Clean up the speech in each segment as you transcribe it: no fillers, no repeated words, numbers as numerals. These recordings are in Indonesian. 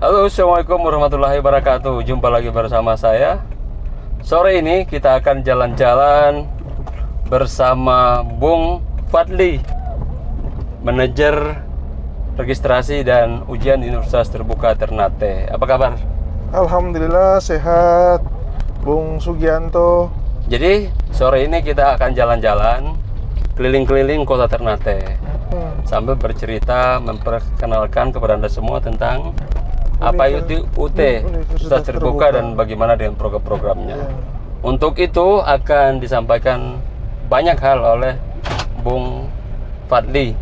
Halo, assalamualaikum warahmatullahi wabarakatuh. Jumpa lagi bersama saya. Sore ini kita akan jalan-jalan bersama Bung Fadli, manajer registrasi dan ujian Universitas Terbuka Ternate. Apa kabar? Alhamdulillah sehat, Bung Sugianto. Jadi sore ini kita akan jalan-jalan keliling-keliling kota Ternate sambil bercerita, memperkenalkan kepada Anda semua tentang apa itu UT, Universitas Terbuka, dan bagaimana dengan program-programnya. Untuk itu akan disampaikan banyak hal oleh Bung Fadli,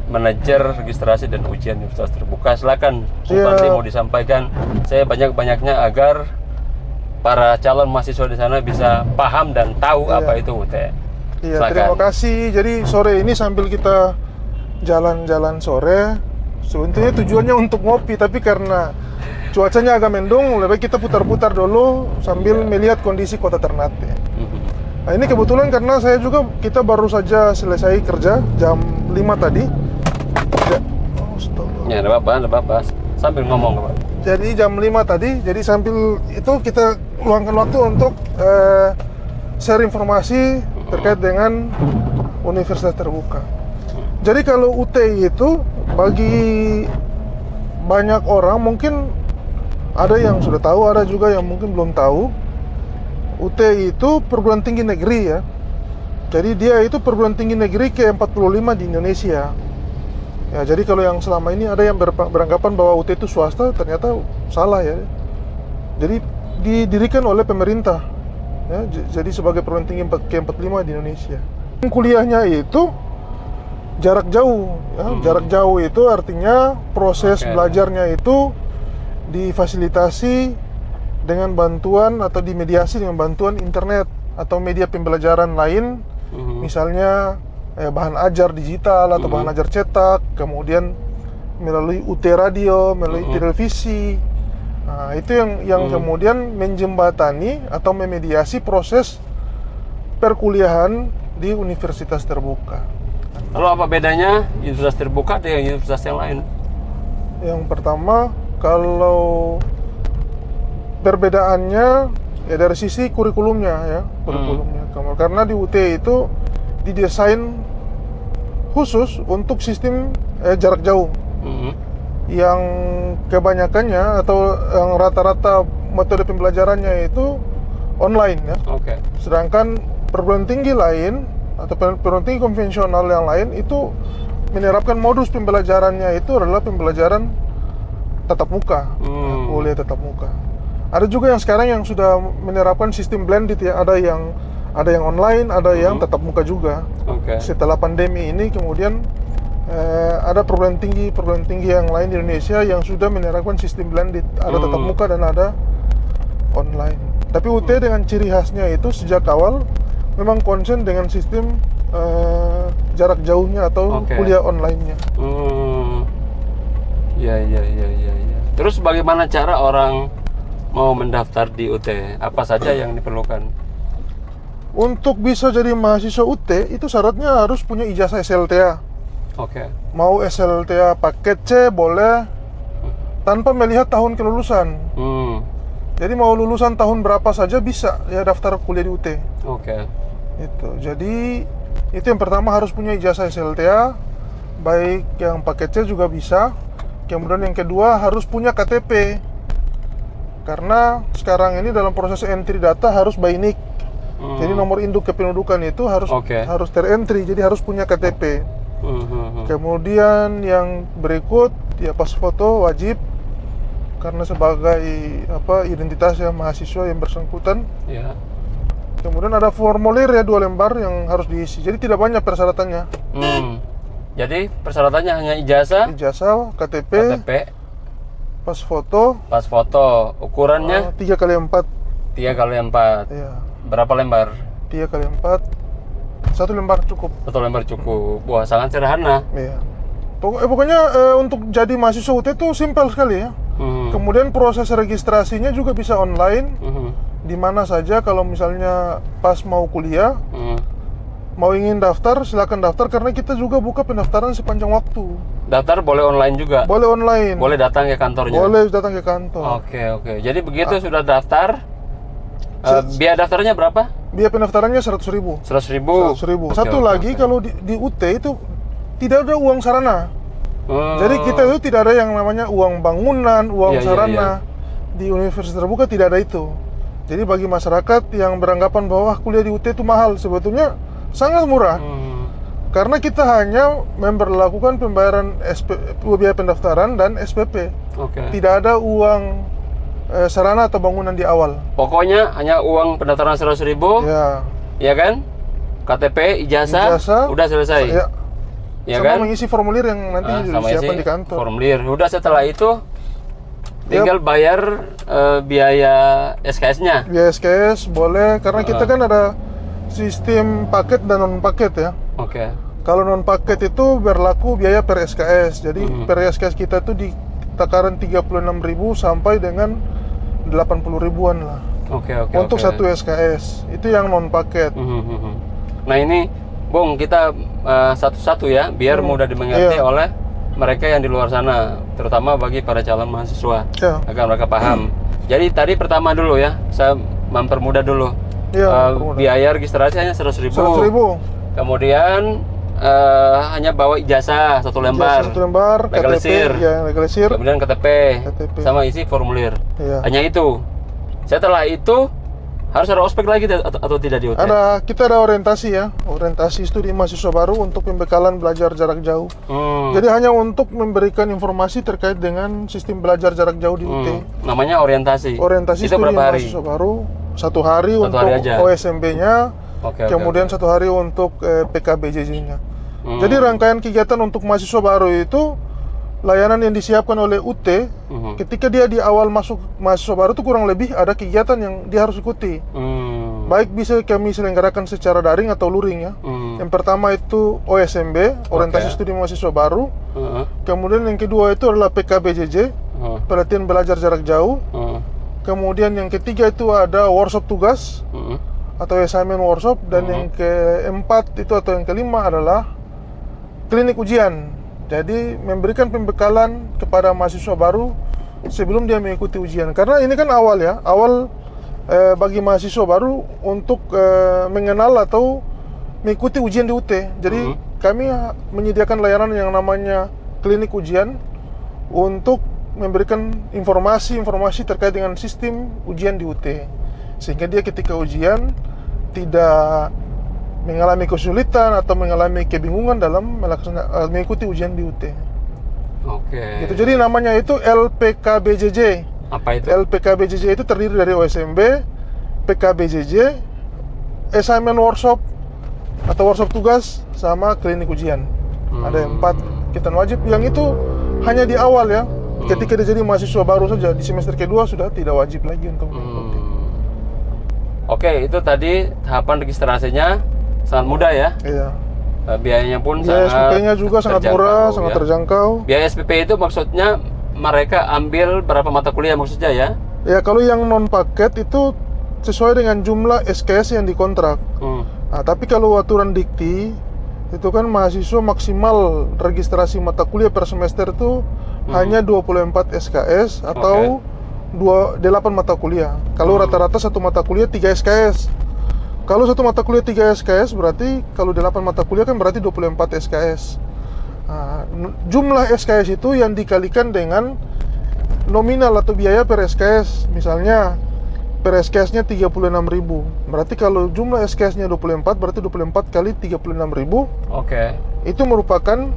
manajer registrasi dan ujian Universitas Terbuka. Silakan Bung Fadli, mau disampaikan saya banyak-banyaknya agar para calon mahasiswa di sana bisa paham dan tahu apa itu UT. Iya, terima kasih. Jadi sore ini sambil kita jalan-jalan sore, sebetulnya tujuannya untuk ngopi, tapi karena cuacanya agak mendung, lebih baik kita putar-putar dulu sambil melihat kondisi kota Ternate. Nah, ini kebetulan karena kita baru saja selesai kerja jam 5 tadi. Ya, ada apa-apa. Sambil ngomong, Pak. Jadi jam 5 tadi, jadi sambil itu kita luangkan waktu untuk share informasi terkait dengan Universitas Terbuka. Jadi kalau UT itu bagi banyak orang mungkin ada yang sudah tahu, ada juga yang mungkin belum tahu. UT itu perguruan tinggi negeri ya. Jadi dia itu perguruan tinggi negeri ke-45 di Indonesia. Ya, jadi kalau yang selama ini ada yang beranggapan bahwa UT itu swasta, ternyata salah ya. Jadi didirikan oleh pemerintah. Ya, jadi sebagai perguruan tinggi ke-45 di Indonesia. Kuliahnya itu jarak jauh ya. Jarak jauh itu artinya proses belajarnya itu difasilitasi dengan bantuan atau dimediasi dengan bantuan internet atau media pembelajaran lain, misalnya bahan ajar digital atau bahan ajar cetak, kemudian melalui UT radio, melalui televisi. Nah, itu yang kemudian menjembatani atau memediasi proses perkuliahan di Universitas Terbuka. Lalu apa bedanya Universitas Terbuka dengan universitas yang lain? Yang pertama, kalau perbedaannya ya dari sisi kurikulumnya ya, karena di UT itu didesain khusus untuk sistem jarak jauh. Yang kebanyakannya atau yang rata-rata metode pembelajarannya itu online ya. Sedangkan perguruan tinggi lain atau perguruan tinggi konvensional yang lain itu menerapkan modus pembelajarannya itu adalah pembelajaran tatap muka, kuliah tatap muka. Ada juga yang sekarang yang sudah menerapkan sistem blended ya, ada yang online, ada yang tatap muka juga. Setelah pandemi ini kemudian ada perguruan tinggi yang lain di Indonesia yang sudah menerapkan sistem blended, ada tatap muka dan ada online. Tapi UT dengan ciri khasnya itu sejak awal memang konsen dengan sistem jarak jauhnya atau kuliah online-nya. Ya. Terus bagaimana cara orang mau mendaftar di UT? Apa saja yang diperlukan? Untuk bisa jadi mahasiswa UT itu syaratnya harus punya ijazah SLTA. Mau SLTA paket C boleh, tanpa melihat tahun kelulusan. Jadi mau lulusan tahun berapa saja bisa ya daftar kuliah di UT. Itu. Jadi itu yang pertama, harus punya ijazah SLTA, baik yang paket C juga bisa. Kemudian yang kedua harus punya KTP. Karena sekarang ini dalam proses entry data harus by NIK. Jadi nomor induk kependudukan itu harus terentry, jadi harus punya KTP. Kemudian yang berikut ya pas foto wajib, karena sebagai identitas yang mahasiswa yang bersangkutan. Kemudian ada formulir ya 2 lembar yang harus diisi. Jadi tidak banyak persyaratannya. Jadi persyaratannya hanya ijazah, KTP, pas foto, ukurannya 3x4. 3x4. Iya. Berapa lembar? 3x4. 1 lembar cukup. 1 lembar cukup. Wah, sangat sederhana. Iya. Pokoknya untuk jadi mahasiswa UT itu simpel sekali ya. Kemudian proses registrasinya juga bisa online. Di mana saja, kalau misalnya pas mau kuliah, mau ingin daftar, silakan daftar, karena kita juga buka pendaftaran sepanjang waktu. Daftar boleh online juga. Boleh online. Boleh datang ke kantornya. Boleh datang ke kantor. Oke. Jadi begitu sudah daftar, biaya daftarnya berapa? Biaya pendaftarannya 100.000. 100.000. 100.000. Satu lagi kalau di UT itu tidak ada uang sarana. Jadi kita itu tidak ada yang namanya uang bangunan, uang sarana. Di universitas terbuka tidak ada itu. Jadi bagi masyarakat yang beranggapan bahwa kuliah di UT itu mahal, sebetulnya sangat murah. Karena kita hanya memberlakukan pembayaran biaya pendaftaran dan SPP. Tidak ada uang sarana atau bangunan di awal. Pokoknya hanya uang pendaftaran 100.000. Ya kan? KTP, ijazah, udah selesai. Ya sama kan? mengisi formulir yang nanti disiapkan di kantor. Formulir. Udah setelah itu tinggal bayar biaya SKS-nya. Biaya SKS boleh, karena kita kan ada sistem paket dan non paket ya. Kalau non paket itu berlaku biaya per SKS. Jadi per SKS kita itu di takaran 36.000 sampai dengan 80.000-an lah. Untuk satu SKS. Itu yang non paket. Nah ini, Bung, kita satu-satu ya, biar mudah dimengerti oleh mereka yang di luar sana, terutama bagi para calon mahasiswa, agar mereka paham. Jadi tadi pertama dulu ya, saya mempermudah dulu. Biaya registrasi hanya 100.000. Kemudian hanya bawa ijazah satu lembar, legalisir, kemudian KTP, sama isi formulir. Hanya itu. Setelah itu harus ada ospek lagi atau tidak di UT? Kita ada orientasi ya, orientasi studi mahasiswa baru untuk pembekalan belajar jarak jauh. Jadi hanya untuk memberikan informasi terkait dengan sistem belajar jarak jauh di UT. Namanya orientasi. Orientasi itu studi berapa hari? Mahasiswa baru, 1 hari untuk OSMB-nya, kemudian 1 hari untuk PKBJJ-nya. Jadi rangkaian kegiatan untuk mahasiswa baru itu layanan yang disiapkan oleh UT, ketika dia di awal masuk mahasiswa baru itu kurang lebih ada kegiatan yang dia harus ikuti. Baik bisa kami selenggarakan secara daring atau luring ya. Yang pertama itu OSMB, orientasi studi mahasiswa baru. Kemudian yang kedua itu adalah PKBJJ, pelatihan belajar jarak jauh. Kemudian yang ketiga itu ada workshop tugas atau assignment workshop, dan yang keempat itu atau yang kelima adalah klinik ujian. Jadi memberikan pembekalan kepada mahasiswa baru sebelum dia mengikuti ujian. Karena ini kan awal ya, bagi mahasiswa baru untuk mengenal atau mengikuti ujian di UT. Jadi kami menyediakan layanan yang namanya klinik ujian untuk memberikan informasi terkait dengan sistem ujian di UT. Sehingga dia ketika ujian tidak mengalami kesulitan atau mengalami kebingungan dalam mengikuti ujian di UT. Gitu. Jadi namanya itu LPKBJJ. Apa itu? LPKBJJ itu terdiri dari OSMB, PKBJJ, assignment workshop atau workshop tugas, sama klinik ujian. Ada 4 kegiatan wajib yang itu hanya di awal ya. Ketika dia jadi mahasiswa baru saja, di semester kedua sudah tidak wajib lagi untuk mengikuti. Itu tadi tahapan registrasinya. Sangat mudah ya? Iya. Biayanya pun biaya SPP-nya juga sangat murah, sangat terjangkau. Biaya SPP itu maksudnya mereka ambil berapa mata kuliah maksudnya ya? Ya, kalau yang non paket itu sesuai dengan jumlah SKS yang dikontrak. Nah, tapi kalau aturan dikti itu kan mahasiswa maksimal registrasi mata kuliah per semester itu hanya 24 SKS atau 8 mata kuliah. Kalau rata-rata satu mata kuliah 3 SKS. Kalau satu mata kuliah 3 SKS berarti kalau 8 mata kuliah kan berarti 24 SKS. Nah, jumlah SKS itu yang dikalikan dengan nominal atau biaya per SKS. Misalnya per SKS-nya 36.000. Berarti kalau jumlah SKS-nya 24 berarti 24 kali 36.000. Itu merupakan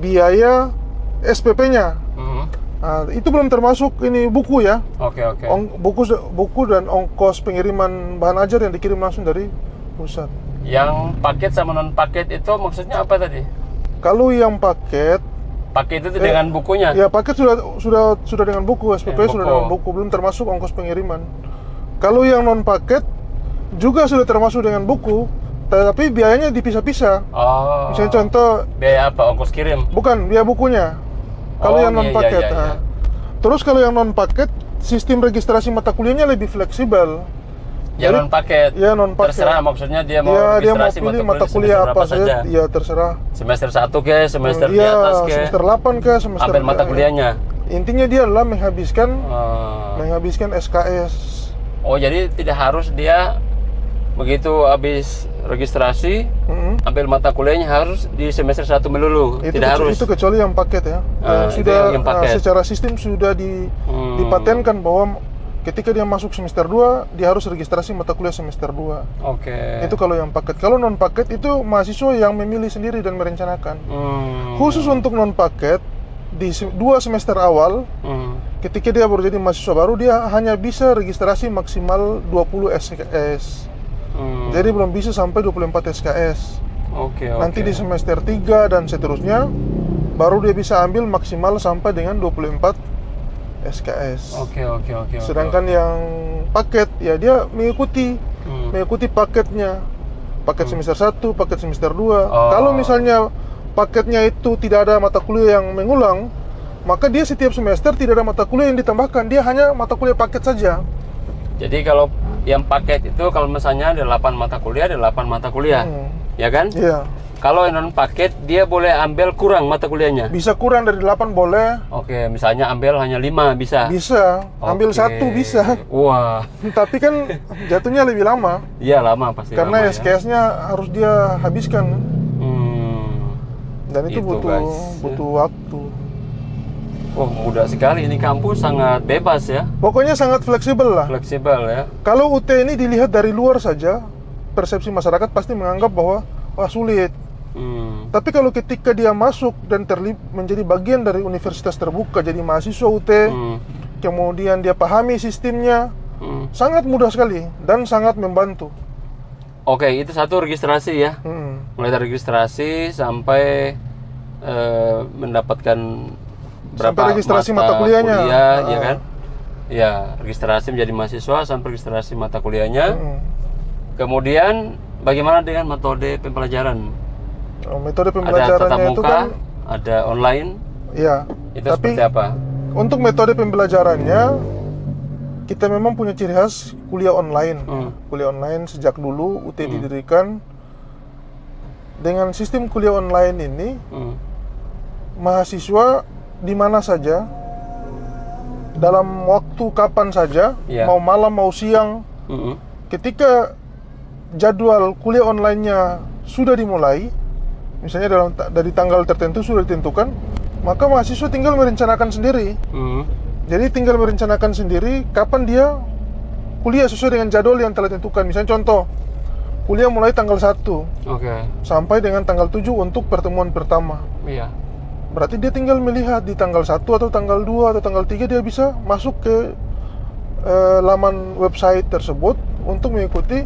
biaya SPP-nya. Nah, itu belum termasuk ini buku ya. Buku dan ongkos pengiriman bahan ajar yang dikirim langsung dari pusat. Yang paket sama non paket itu maksudnya apa tadi? Kalau yang paket itu dengan bukunya? Ya, paket sudah dengan buku, SPP sudah dengan buku, belum termasuk ongkos pengiriman. Kalau yang non paket juga sudah termasuk dengan buku, tapi biayanya dipisah-pisah. Misalnya contoh, biaya apa? Ongkos kirim? Bukan, biaya bukunya. Kalau yang non paket. Terus kalau yang non paket, sistem registrasi mata kuliahnya lebih fleksibel. Ya non paket. Ya non paket. Terserah, maksudnya dia mau Ya, dia mau registrasi pilih mata kuliah apa saja. Ya terserah. Semester 1 ke, semester di Iya, atas ke. semester 8 ke, semester Ambil mata kuliahnya. Intinya dia adalah menghabiskan SKS. Oh, jadi tidak harus dia begitu habis registrasi ambil mata kuliahnya harus di semester 1 melulu. Tidak harus. Itu kecuali yang paket ya. Yang paket. Secara sistem sudah dipatenkan bahwa ketika dia masuk semester 2, dia harus registrasi mata kuliah semester 2. Oke. Itu kalau yang paket. Kalau non paket itu mahasiswa yang memilih sendiri dan merencanakan. Khusus untuk non paket di 2 semester awal, ketika dia baru jadi mahasiswa baru, dia hanya bisa registrasi maksimal 20 SKS. Jadi belum bisa sampai 24 SKS. Nanti di semester 3 dan seterusnya baru dia bisa ambil maksimal sampai dengan 24 SKS. Sedangkan yang paket ya dia mengikuti paketnya. Paket semester 1, paket semester 2. Kalau misalnya paketnya itu tidak ada mata kuliah yang mengulang, maka dia setiap semester tidak ada mata kuliah yang ditambahkan, dia hanya mata kuliah paket saja. Jadi kalau yang paket itu kalau misalnya ada 8 mata kuliah, ada 8 mata kuliah. Ya kan? Iya. Kalau yang non paket dia boleh ambil kurang mata kuliahnya. Bisa kurang dari 8 boleh. Oke, misalnya ambil hanya 5 bisa. Bisa. Ambil 1 bisa. Wah. Tapi kan jatuhnya lebih lama. Iya, lama pasti. Karena lama, SKS-nya harus dia habiskan. Dan itu butuh waktu. Oh, mudah sekali ini kampus, sangat bebas ya. Pokoknya sangat fleksibel lah. Fleksibel ya. Kalau UT ini dilihat dari luar saja, persepsi masyarakat pasti menganggap bahwa wah sulit. Tapi kalau ketika dia masuk dan menjadi bagian dari universitas terbuka, jadi mahasiswa UT, kemudian dia pahami sistemnya, sangat mudah sekali dan sangat membantu. Oke, itu satu registrasi ya. Mulai dari registrasi sampai mendapatkan berapa sampai registrasi mata kuliahnya. Ya kan? Ya, registrasi menjadi mahasiswa sampai registrasi mata kuliahnya. Kemudian bagaimana dengan metode pembelajaran? Metode pembelajarannya itu kan ada online. Iya. Itu seperti apa? Untuk metode pembelajarannya kita memang punya ciri khas kuliah online. Kuliah online sejak dulu UT didirikan. Dengan sistem kuliah online ini, mahasiswa di mana saja, dalam waktu kapan saja, mau malam mau siang, ketika jadwal kuliah online-nya sudah dimulai, misalnya dari tanggal tertentu sudah ditentukan, maka mahasiswa tinggal merencanakan sendiri. Jadi tinggal merencanakan sendiri kapan dia kuliah sesuai dengan jadwal yang telah ditentukan. Misalnya contoh, kuliah mulai tanggal 1 sampai dengan tanggal 7 untuk pertemuan pertama. Berarti dia tinggal melihat di tanggal 1 atau tanggal 2 atau tanggal 3 dia bisa masuk ke laman website tersebut untuk mengikuti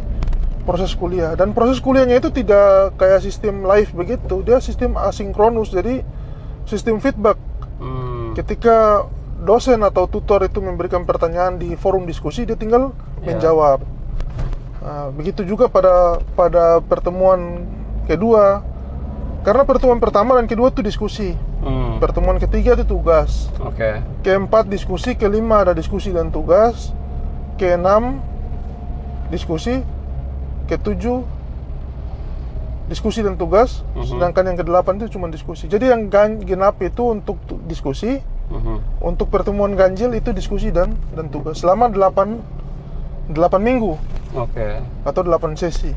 proses kuliah. Dan proses kuliahnya itu tidak kayak sistem live begitu, dia sistem asinkronus, jadi sistem feedback. Ketika dosen atau tutor itu memberikan pertanyaan di forum diskusi, dia tinggal menjawab. Begitu juga pada pertemuan kedua, karena pertemuan pertama dan kedua itu diskusi. Pertemuan ketiga itu tugas. Keempat diskusi, kelima ada diskusi dan tugas, keenam diskusi, ketujuh diskusi dan tugas, sedangkan yang ke-8 itu cuma diskusi. Jadi yang genap itu untuk diskusi, untuk pertemuan ganjil itu diskusi dan tugas selama 8 minggu. Atau 8 sesi.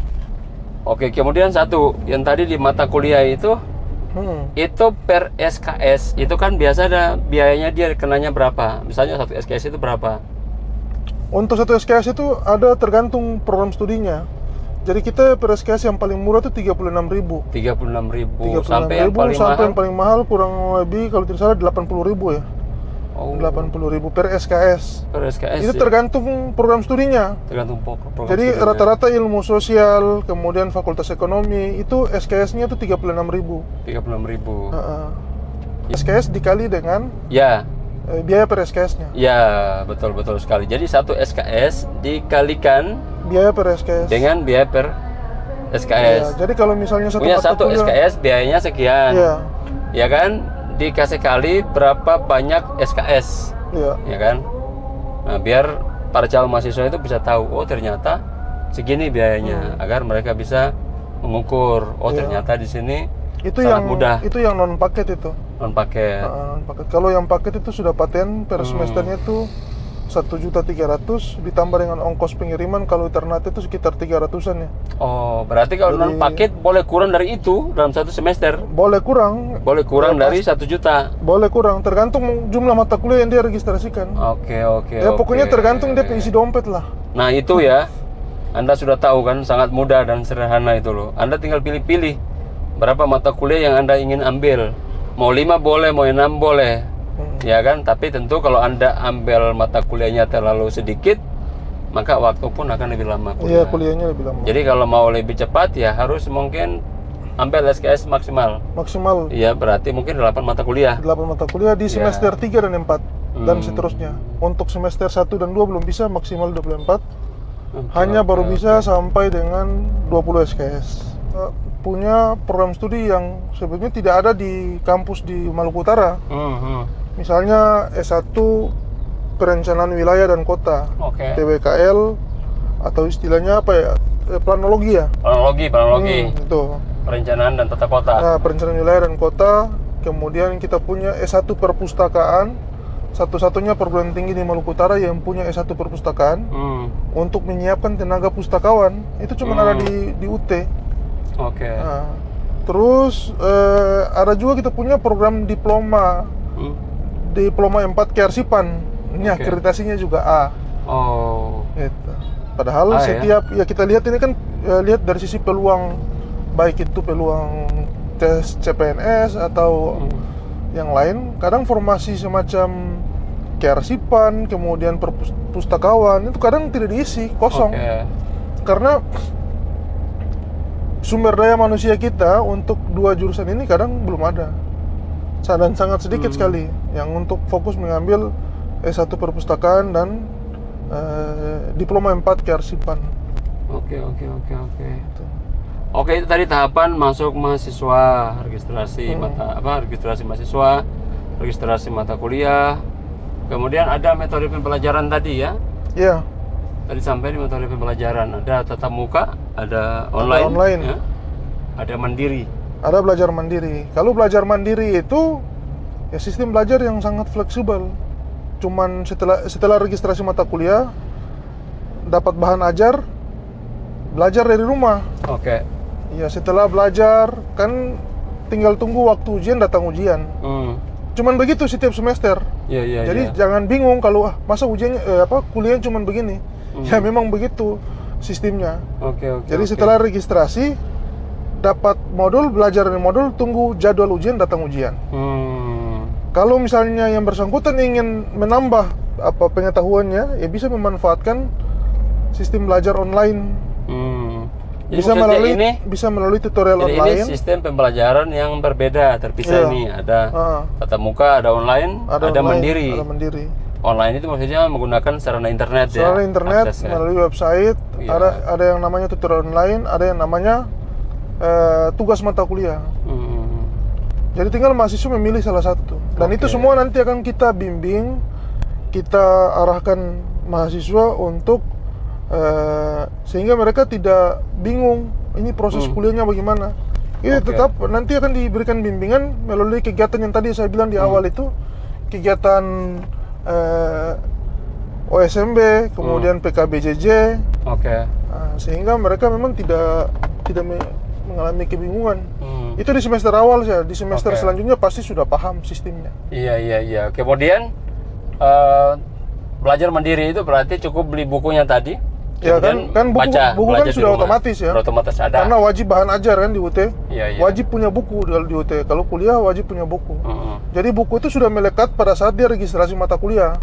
Kemudian satu yang tadi di mata kuliah itu per SKS itu kan biasa ada biayanya, dia kenanya berapa? Misalnya satu SKS itu berapa? Untuk satu SKS itu ada tergantung program studinya. Jadi kita per SKS yang paling murah itu 36.000. 36.000 sampai yang paling mahal? Yang paling mahal kurang lebih kalau tidak salah 80.000 ya. 80.000 per SKS. Per SKS. Itu tergantung program studinya. Tergantung program. Jadi rata-rata ilmu sosial, kemudian fakultas ekonomi itu SKS-nya itu 36.000. 36.000. SKS dikali dengan biaya per SKS-nya. Ya, betul sekali. Jadi satu SKS dikalikan biaya per SKS dengan biaya per SKS. Jadi kalau misalnya satu SKS biayanya sekian. Ya kan? Dikasih kali berapa banyak SKS. Ya kan? Nah, biar para calon mahasiswa itu bisa tahu, oh ternyata segini biayanya, agar mereka bisa mengukur. Oh, ternyata di sini Itu sangat yang mudah. Itu yang non paket itu. Non paket. Non-paket. Kalau yang paket itu sudah paten per semesternya tuh 1.300.000 ditambah dengan ongkos pengiriman. Kalau Ternate itu sekitar 300-an ya. Oh, berarti kalau non paket boleh kurang dari itu dalam satu semester? Boleh kurang. Boleh kurang dari 1 juta? Boleh kurang, tergantung jumlah mata kuliah yang dia registrasikan. Oke. Ya pokoknya tergantung dia isi dompet lah. Nah itu ya, Anda sudah tahu kan, sangat mudah dan sederhana itu loh. Anda tinggal pilih-pilih berapa mata kuliah yang Anda ingin ambil. Mau 5 boleh, mau 6 boleh. Ya kan, tapi tentu kalau Anda ambil mata kuliahnya terlalu sedikit, maka waktu pun akan lebih lama kuliah. Iya, kuliahnya lebih lama. Jadi kalau mau lebih cepat ya harus mungkin ambil SKS maksimal. Maksimal Iya, berarti mungkin 8 mata kuliah. 8 mata kuliah di semester 3 dan 4 dan seterusnya. Untuk semester 1 dan 2 belum bisa, maksimal 24. Hanya baru bisa sampai dengan 20 SKS. Punya program studi yang sebetulnya tidak ada di kampus di Maluku Utara. Misalnya S1 Perencanaan Wilayah dan Kota, PWKL, atau istilahnya apa ya, planologi ya? Planologi. Itu. Perencanaan dan tata kota. Nah, perencanaan wilayah dan kota. Kemudian kita punya S1 Perpustakaan, satu-satunya perguruan tinggi di Maluku Utara yang punya S1 Perpustakaan. Untuk menyiapkan tenaga pustakawan, itu cuma ada di UT. Nah, terus ada juga kita punya program diploma. Diploma 4 kearsipan. Ini akreditasinya juga A. Gitu. Padahal setiap ya kita lihat ini kan lihat dari sisi peluang, baik itu peluang tes CPNS atau yang lain. Kadang formasi semacam kearsipan, kemudian perpustakawan itu kadang tidak diisi, kosong. Karena sumber daya manusia kita untuk 2 jurusan ini kadang belum ada. Dan sangat sedikit sekali yang untuk fokus mengambil S1 Perpustakaan dan Diploma 4 kearsipan. Oke, itu tadi tahapan masuk mahasiswa, registrasi registrasi mahasiswa, registrasi mata kuliah. Kemudian ada metode pembelajaran tadi ya? Iya. Tadi sampai di metode pembelajaran, ada tatap muka, ada online. Ya? Ada mandiri. Ada belajar mandiri. Kalau belajar mandiri itu ya sistem belajar yang sangat fleksibel. Cuman setelah registrasi mata kuliah dapat bahan ajar, belajar dari rumah. Ya setelah belajar kan tinggal tunggu waktu ujian, datang ujian. Cuman begitu setiap semester. Jadi jangan bingung kalau masa ujiannya kuliahnya cuman begini. Ya memang begitu sistemnya. Jadi setelah registrasi dapat modul, belajar dari modul, tunggu jadwal ujian, datang ujian. Kalau misalnya yang bersangkutan ingin menambah pengetahuannya, ya bisa memanfaatkan sistem belajar online. Bisa melalui tutorial online. Ini sistem pembelajaran yang berbeda, terpisah ini. Ada tatap muka, ada online, ada mandiri. Online itu maksudnya menggunakan sarana internet ya. Sarana internet melalui website. Ada yang namanya tutorial online, ada yang namanya tugas mata kuliah. Jadi tinggal mahasiswa memilih salah satu. Dan itu semua nanti akan kita bimbing, kita arahkan mahasiswa untuk sehingga mereka tidak bingung ini proses kuliahnya bagaimana. Ini tetap nanti akan diberikan bimbingan melalui kegiatan yang tadi saya bilang di awal itu, kegiatan OSMB, kemudian PKBJJ. Sehingga mereka memang tidak mengalami kebingungan. Itu di semester awal saja. Di semester selanjutnya pasti sudah paham sistemnya. Iya. Kemudian belajar mandiri itu berarti cukup beli bukunya tadi. Ya kan buku kan sudah otomatis ya. Otomatis ada. Karena wajib bahan ajar kan di UT. Iya. Wajib punya buku di UT. Kalau kuliah wajib punya buku. Jadi buku itu sudah melekat pada saat dia registrasi mata kuliah.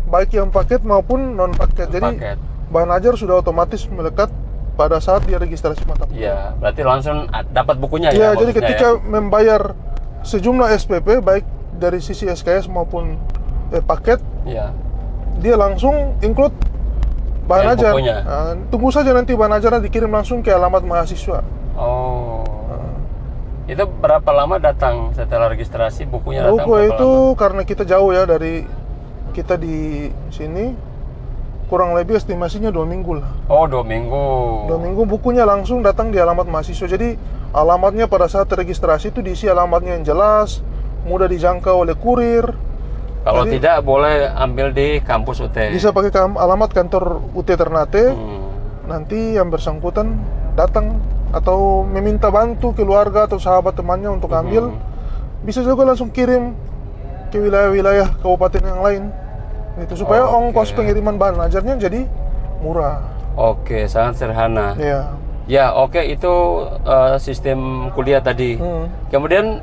Baik yang paket maupun non paket. Jadi bahan ajar sudah otomatis melekat pada saat dia registrasi mata kuliah. Iya, berarti langsung dapat bukunya ya. Jadi ketika membayar sejumlah SPP baik dari sisi SKS maupun paket, dia langsung include bahan ajar. Tunggu saja nanti bahan ajarnya dikirim langsung ke alamat mahasiswa. Itu berapa lama datang setelah registrasi bukunya? Buku itu karena kita jauh ya dari kita di sini. kurang lebih estimasinya 2 minggu lah. Oh, 2 minggu. 2 minggu bukunya langsung datang di alamat mahasiswa. Jadi alamatnya pada saat registrasi itu diisi alamatnya yang jelas, mudah dijangkau oleh kurir. Kalau Jadi, tidak boleh ambil di kampus UT. bisa pakai alamat kantor UT Ternate. Nanti yang bersangkutan datang atau meminta bantu keluarga atau sahabat temannya untuk ambil. Bisa juga langsung kirim ke wilayah-wilayah kabupaten yang lain. Itu supaya ongkos pengiriman bahan ajarnya jadi murah. Oke, sangat sederhana. Ya. Ya, oke, itu sistem kuliah tadi. Kemudian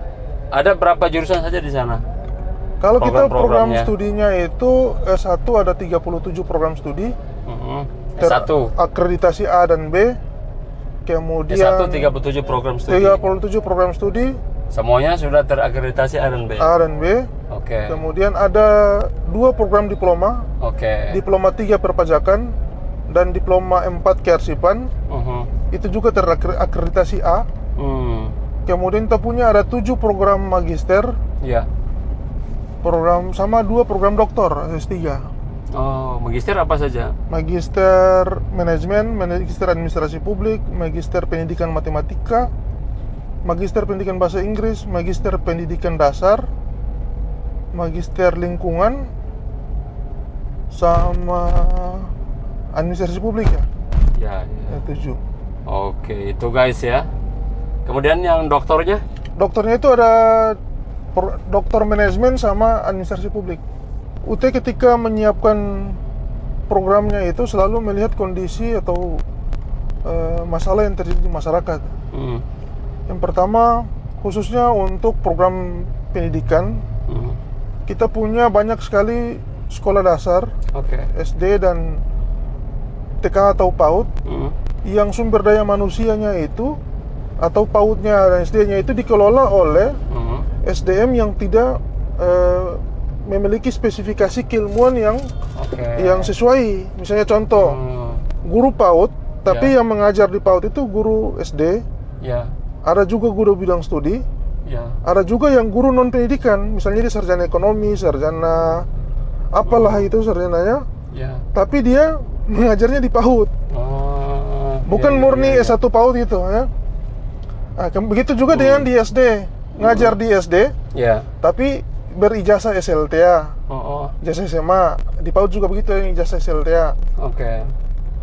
ada berapa jurusan saja di sana? Kalau kita program Program-programnya. studinya itu S1 ada 37 program studi. S1. Akreditasi A dan B. Kemudian S1 37 program studi. 37 program studi Semuanya sudah terakreditasi A dan B. A dan B. Oke. Kemudian ada 2 program diploma. Oke. Diploma 3 perpajakan dan diploma 4 kearsipan. Itu juga terakreditasi A. Kemudian kita punya ada 7 program magister. Ya. Program sama 2 program doktor S3. Oh, magister apa saja? Magister manajemen, magister administrasi publik, magister pendidikan matematika, magister pendidikan bahasa Inggris, magister pendidikan dasar, magister lingkungan, sama administrasi publik ya. Ya, ya. 7. Oke, itu guys ya. Kemudian yang doktornya? Dokternya itu ada doktor manajemen sama administrasi publik. UT ketika menyiapkan programnya itu selalu melihat kondisi atau masalah yang terjadi di masyarakat. Yang pertama, khususnya untuk program pendidikan, kita punya banyak sekali sekolah dasar, SD dan TK atau PAUD, yang sumber daya manusianya itu atau PAUD-nya dan SD-nya itu dikelola oleh SDM yang tidak memiliki spesifikasi keilmuan yang sesuai. Misalnya contoh, guru PAUD, tapi yang mengajar di PAUD itu guru SD. Ada juga guru bidang studi. Ada juga yang guru non pendidikan, misalnya dia sarjana ekonomi, sarjana apalah itu sarjananya. Tapi dia mengajarnya di PAUD. Bukan murni S1 PAUD gitu ya. Nah, begitu juga dengan di SD. Ngajar di SD, tapi berijazah SLTA, ijazah SMA. Di PAUD juga begitu, yang ijazah SLTA.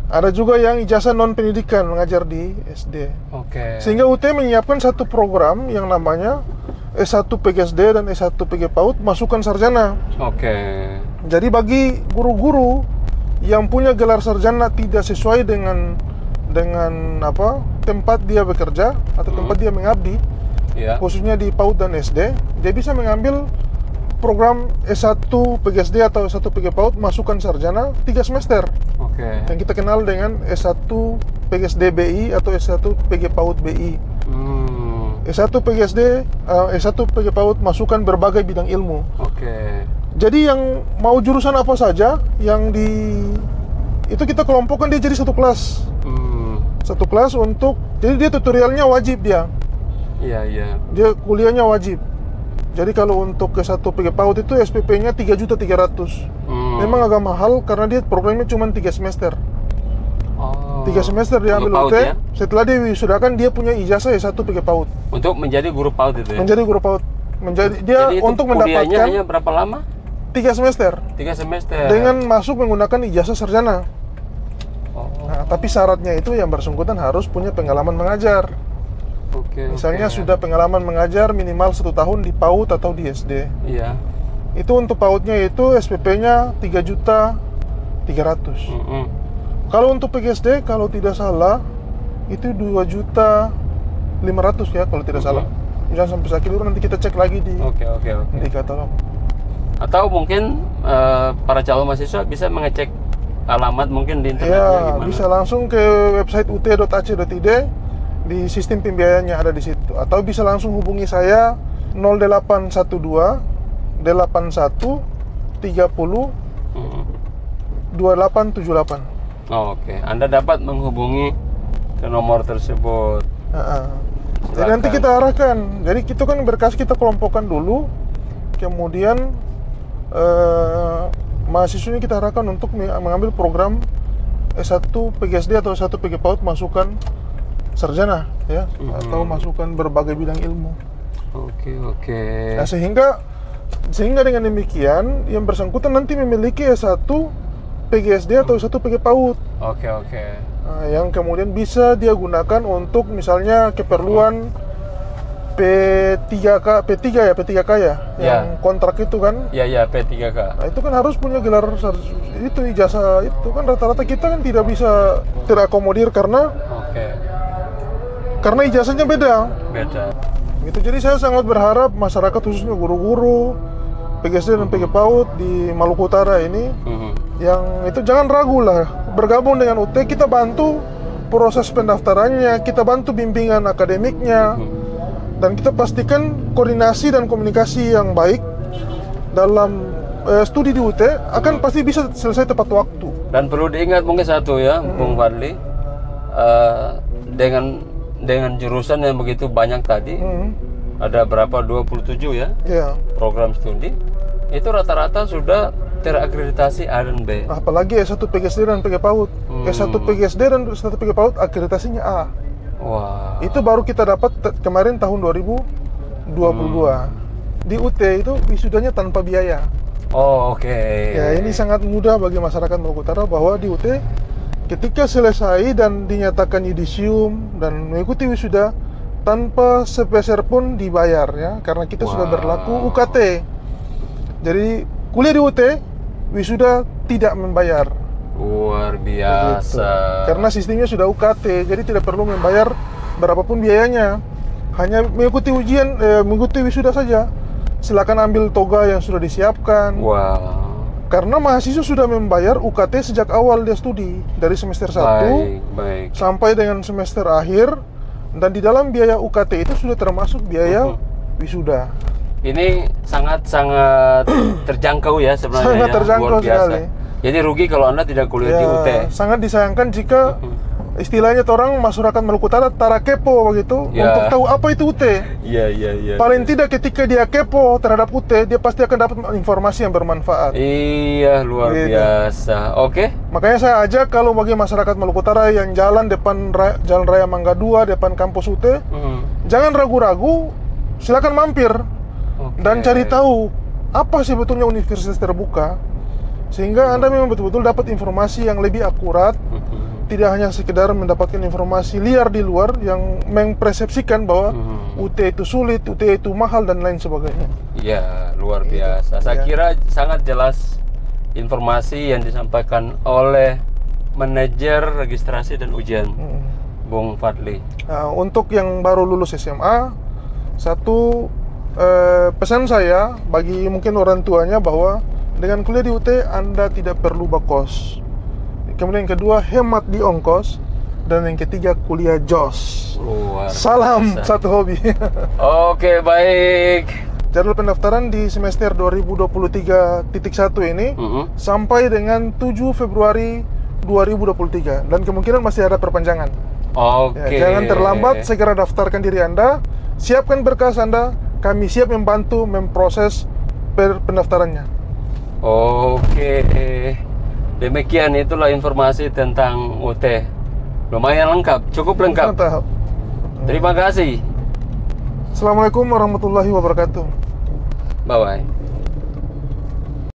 Ada juga yang ijazah non pendidikan mengajar di SD. Sehingga UT menyiapkan satu program yang namanya S1 PGSD dan S1 PG PAUD masukan sarjana. Jadi bagi guru-guru yang punya gelar sarjana tidak sesuai dengan tempat dia bekerja atau tempat dia mengabdi, khususnya di PAUD dan SD, dia bisa mengambil program S1 PGSD atau S1 PG PAUD masukan sarjana 3 semester. Yang kita kenal dengan S1 PGSD BI atau S1 PG PAUD BI. S1 PGSD, S1 PG PAUD masukan berbagai bidang ilmu. Jadi yang mau jurusan apa saja itu kita kelompokkan dia jadi satu kelas. Satu kelas untuk, jadi dia tutorialnya wajib dia. Dia kuliahnya wajib. Jadi kalau untuk ke satu PG PAUD itu SPP-nya 3.300.000. Memang agak mahal karena dia programnya cuma 3 semester. 3 semester dia ambil UT. Setelah dia wisudakan, dia punya ijazah S1 PG PAUD. Untuk menjadi guru PAUD itu ya? Menjadi guru PAUD. Dia jadi untuk mendapatkan hanya berapa lama? 3 semester. 3 semester. Dengan masuk menggunakan ijazah sarjana. Nah, tapi syaratnya itu yang bersangkutan harus punya pengalaman mengajar. Misalnya sudah pengalaman mengajar minimal 1 tahun di PAUD atau di SD. Itu untuk PAUD-nya itu SPP-nya 3.300.000. Kalau untuk PGSD kalau tidak salah itu 2.500.000 ya kalau tidak salah. Jangan sampai sakit dulu, nanti kita cek lagi di katalog. Atau mungkin para calon mahasiswa bisa mengecek alamat mungkin di internetnya gimana? Bisa langsung ke website ut.ac.id, di sistem pembiayaannya ada di situ. Atau bisa langsung hubungi saya 0812 81 30 2878. Anda dapat menghubungi ke nomor tersebut. Jadi nanti kita arahkan. Jadi itu kan berkas kita kelompokkan dulu, kemudian mahasiswa ini kita harapkan untuk mengambil program S1 PGSD atau S1 PG PAUD masukkan sarjana ya, atau masukkan berbagai bidang ilmu. Oke. Nah, sehingga dengan demikian yang bersangkutan nanti memiliki S1 PGSD atau S1 PG PAUD. Oke. Nah, yang kemudian bisa dia gunakan untuk misalnya keperluan P3K ya, yang kontrak itu kan? Ya, P3K. Nah, itu kan harus punya gelar itu, ijazah itu kan rata-rata kita kan tidak bisa terakomodir karena ijazahnya beda. Gitu. Jadi saya sangat berharap masyarakat khususnya guru-guru PGSD dan PG PAUD di Maluku Utara ini yang itu jangan ragu lah bergabung dengan UT. Kita bantu proses pendaftarannya, kita bantu bimbingan akademiknya, dan kita pastikan koordinasi dan komunikasi yang baik dalam studi di UT akan pasti bisa selesai tepat waktu. Dan perlu diingat mungkin satu ya, Bung Fadli, dengan jurusan yang begitu banyak tadi, ada berapa 27 ya, program studi, itu rata-rata sudah terakreditasi A dan B. Apalagi S1 PGSD dan PG PAUD. S1 PGSD dan S1 PG PAUD akreditasinya A. Wah. Itu baru kita dapat kemarin tahun 2022. Di UT itu wisudanya tanpa biaya. Ya, ini sangat mudah bagi masyarakat Maluku Utara bahwa di UT ketika selesai dan dinyatakan yudisium dan mengikuti wisuda tanpa sepeser pun dibayar ya, karena kita sudah berlaku UKT. Jadi kuliah di UT wisuda tidak membayar. Luar biasa. Begitu. Karena sistemnya sudah UKT, jadi tidak perlu membayar berapapun biayanya. Hanya mengikuti ujian, mengikuti wisuda saja. Silakan ambil toga yang sudah disiapkan. Karena mahasiswa sudah membayar UKT sejak awal dia studi, dari semester 1 sampai dengan semester akhir, dan di dalam biaya UKT itu sudah termasuk biaya wisuda. Ini sangat-sangat terjangkau ya sebenarnya. Sangat terjangkau sekali. Jadi rugi kalau Anda tidak kuliah di UT. Sangat disayangkan jika istilahnya orang masyarakat Maluku Utara tara kepo begitu untuk tahu apa itu UT. Iya. Paling tidak ketika dia kepo terhadap UT, dia pasti akan dapat informasi yang bermanfaat. Iya, luar biasa. Makanya saya ajak kalau bagi masyarakat Maluku Utara yang jalan depan Jalan Raya Mangga 2 depan kampus UT, jangan ragu-ragu, silakan mampir dan cari tahu apa sebetulnya universitas terbuka, sehingga Anda memang betul-betul dapat informasi yang lebih akurat. Tidak hanya sekedar mendapatkan informasi liar di luar yang mempersepsikan bahwa UT itu sulit, UT itu mahal, dan lain sebagainya. Iya, luar biasa. Saya kira sangat jelas informasi yang disampaikan oleh manajer registrasi dan ujian, Bung Fadli. Nah, untuk yang baru lulus SMA, satu pesan saya bagi mungkin orang tuanya bahwa dengan kuliah di UT Anda tidak perlu bakos. Kemudian yang kedua, hemat di ongkos. Dan yang ketiga, kuliah jos. Salam satu hobi. Oke, baik. Jadwal pendaftaran di semester 2023.1 ini sampai dengan 7 Februari 2023. Dan kemungkinan masih ada perpanjangan. Jangan terlambat, segera daftarkan diri Anda. Siapkan berkas Anda. Kami siap membantu memproses pendaftarannya. Demikian itulah informasi tentang UT. Lumayan lengkap, cukup lengkap. Mantap. Terima kasih. Assalamualaikum warahmatullahi wabarakatuh. Bye-bye.